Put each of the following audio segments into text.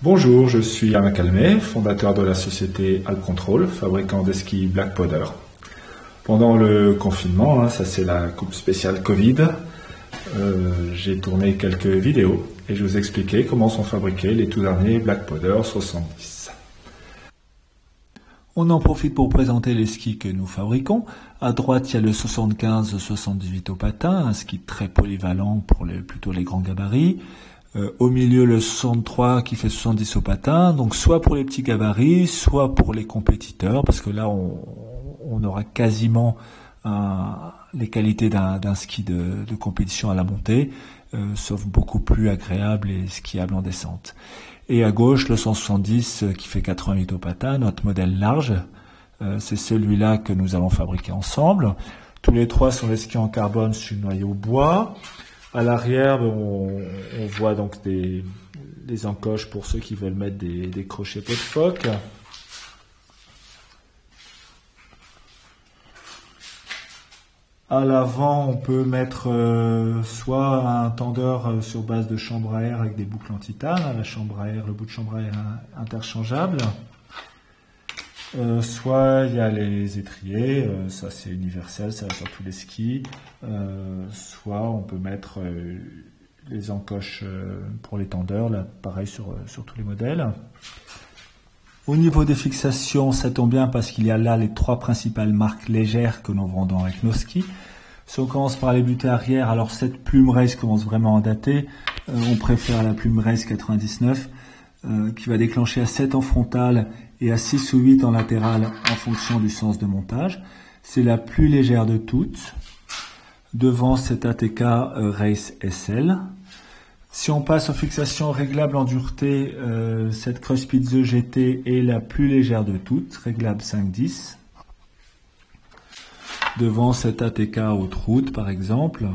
Bonjour, je suis Alain Calmet, fondateur de la société Alpcontrol, fabricant de skis Black Powder. Pendant le confinement, ça c'est la coupe spéciale Covid, j'ai tourné quelques vidéos et je vous expliquais comment sont fabriqués les tout derniers Black Powder 70. On en profite pour présenter les skis que nous fabriquons. À droite, il y a le 75-78 au patin, un ski très polyvalent pour plutôt les grands gabarits. Au milieu, le 63 qui fait 70 au patin, donc soit pour les petits gabarits, soit pour les compétiteurs, parce que là, on aura quasiment les qualités d'un ski de compétition à la montée, sauf beaucoup plus agréable et skiable en descente. Et à gauche, le 170 qui fait 88 au patin, notre modèle large, c'est celui-là que nous allons fabriquer ensemble. Tous les trois sont des skis en carbone sur noyau bois. À l'arrière, on voit donc des encoches pour ceux qui veulent mettre des crochets peau de phoque. À l'avant, on peut mettre soit un tendeur sur base de chambre à air avec des boucles en titane, le bout de chambre à air interchangeable. Soit il y a les étriers, ça c'est universel, ça va sur tous les skis. Soit on peut mettre les encoches pour les tendeurs, là pareil sur tous les modèles. Au niveau des fixations, ça tombe bien parce qu'il y a là les trois principales marques légères que nous vendons avec nos skis. Si on commence par les butées arrière, alors cette plume race commence vraiment à dater. On préfère la plume race 99 qui va déclencher à 7 en frontal et à 6 ou 8 en latéral en fonction du sens de montage. C'est la plus légère de toutes. Devant cette ATK Race SL. Si on passe aux fixations réglables en dureté, cette Crosspit The GT est la plus légère de toutes, réglable 5-10. Devant cette ATK haute route par exemple.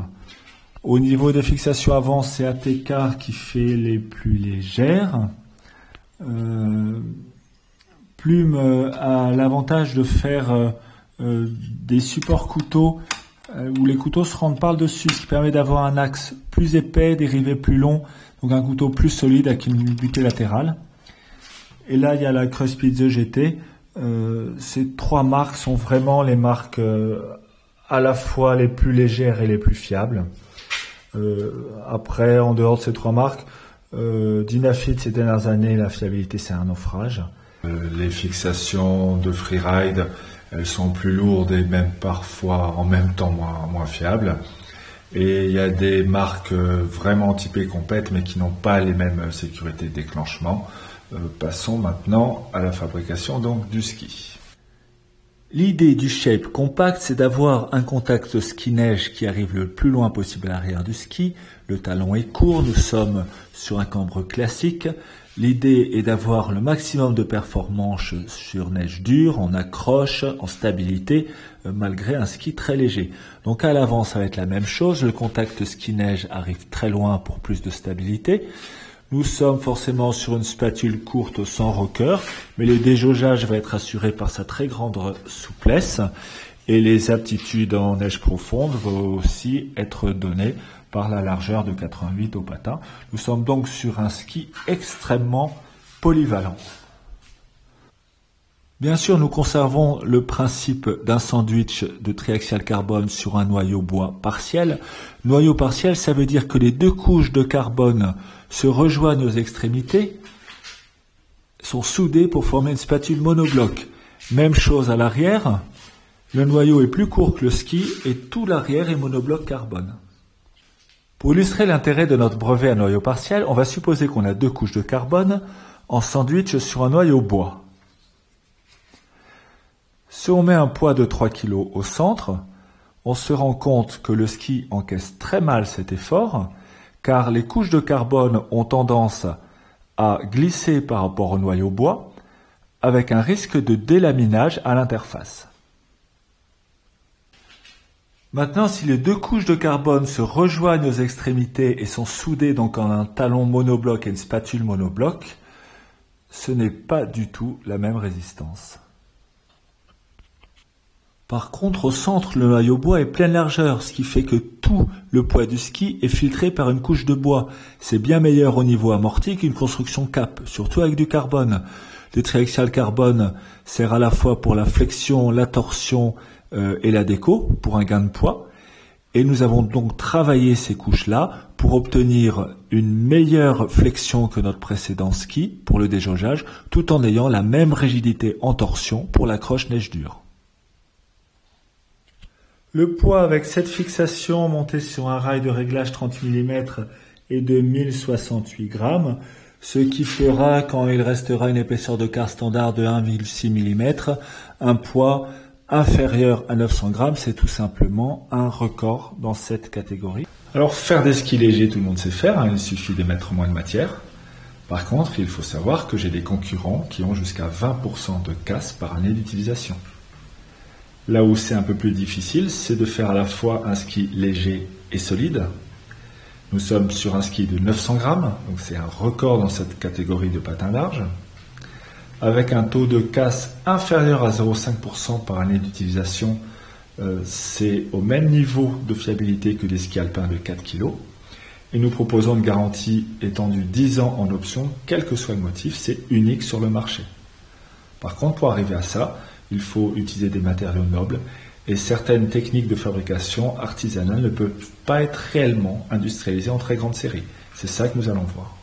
Au niveau des fixations avant, c'est ATK qui fait les plus légères. Plume a l'avantage de faire des supports couteaux où les couteaux se rendent par le dessus, ce qui permet d'avoir un axe plus épais, des rivets plus longs, donc un couteau plus solide avec une butée latérale. Et là, il y a la Crosspit The GT. Ces trois marques sont vraiment les marques à la fois les plus légères et les plus fiables. Après, en dehors de ces trois marques, Dynafit ces dernières années, la fiabilité c'est un naufrage. Les fixations de freeride, elles sont plus lourdes et même parfois en même temps moins fiables. Et il y a des marques vraiment typées compètes mais qui n'ont pas les mêmes sécurités de déclenchement. Passons maintenant à la fabrication donc du ski. L'idée du shape compact, c'est d'avoir un contact ski-neige qui arrive le plus loin possible à l'arrière du ski. Le talon est court, nous sommes sur un cambre classique. L'idée est d'avoir le maximum de performance sur neige dure, en accroche, en stabilité, malgré un ski très léger. Donc à l'avant, ça va être la même chose. Le contact ski-neige arrive très loin pour plus de stabilité. Nous sommes forcément sur une spatule courte sans rocker, mais le déjaugeage va être assuré par sa très grande souplesse et les aptitudes en neige profonde vont aussi être données par la largeur de 88 au patin. Nous sommes donc sur un ski extrêmement polyvalent. Bien sûr, nous conservons le principe d'un sandwich de triaxial carbone sur un noyau bois partiel. Noyau partiel, ça veut dire que les deux couches de carbone se rejoignent aux extrémités, sont soudées pour former une spatule monobloc. Même chose à l'arrière, le noyau est plus court que le ski et tout l'arrière est monobloc carbone. Pour illustrer l'intérêt de notre brevet à noyau partiel, on va supposer qu'on a deux couches de carbone en sandwich sur un noyau bois. Si on met un poids de 3 kg au centre, on se rend compte que le ski encaisse très mal cet effort, car les couches de carbone ont tendance à glisser par rapport au noyau bois, avec un risque de délaminage à l'interface. Maintenant, si les deux couches de carbone se rejoignent aux extrémités et sont soudées donc en un talon monobloc et une spatule monobloc, ce n'est pas du tout la même résistance. Par contre, au centre, le maillot bois est pleine largeur, ce qui fait que tout le poids du ski est filtré par une couche de bois. C'est bien meilleur au niveau amorti qu'une construction cap, surtout avec du carbone. Le triaxial carbone sert à la fois pour la flexion, la torsion et la déco, pour un gain de poids. Et nous avons donc travaillé ces couches-là pour obtenir une meilleure flexion que notre précédent ski pour le déjaugeage, tout en ayant la même rigidité en torsion pour l'accroche neige dure. Le poids avec cette fixation montée sur un rail de réglage 30 mm est de 1068 grammes, ce qui fera, quand il restera une épaisseur de quart standard de 1,6 mm, un poids inférieur à 900 grammes. C'est tout simplement un record dans cette catégorie. Alors faire des skis légers, tout le monde sait faire, hein, il suffit de mettre moins de matière. Par contre, il faut savoir que j'ai des concurrents qui ont jusqu'à 20% de casse par année d'utilisation. Là où c'est un peu plus difficile, c'est de faire à la fois un ski léger et solide. Nous sommes sur un ski de 900 grammes, donc c'est un record dans cette catégorie de patins larges, avec un taux de casse inférieur à 0,5% par année d'utilisation. C'est au même niveau de fiabilité que des skis alpins de 4 kg. Et nous proposons une garantie étendue 10 ans en option, quel que soit le motif, c'est unique sur le marché. Par contre, pour arriver à ça, il faut utiliser des matériaux nobles et certaines techniques de fabrication artisanale ne peuvent pas être réellement industrialisées en très grande série. C'est ça que nous allons voir.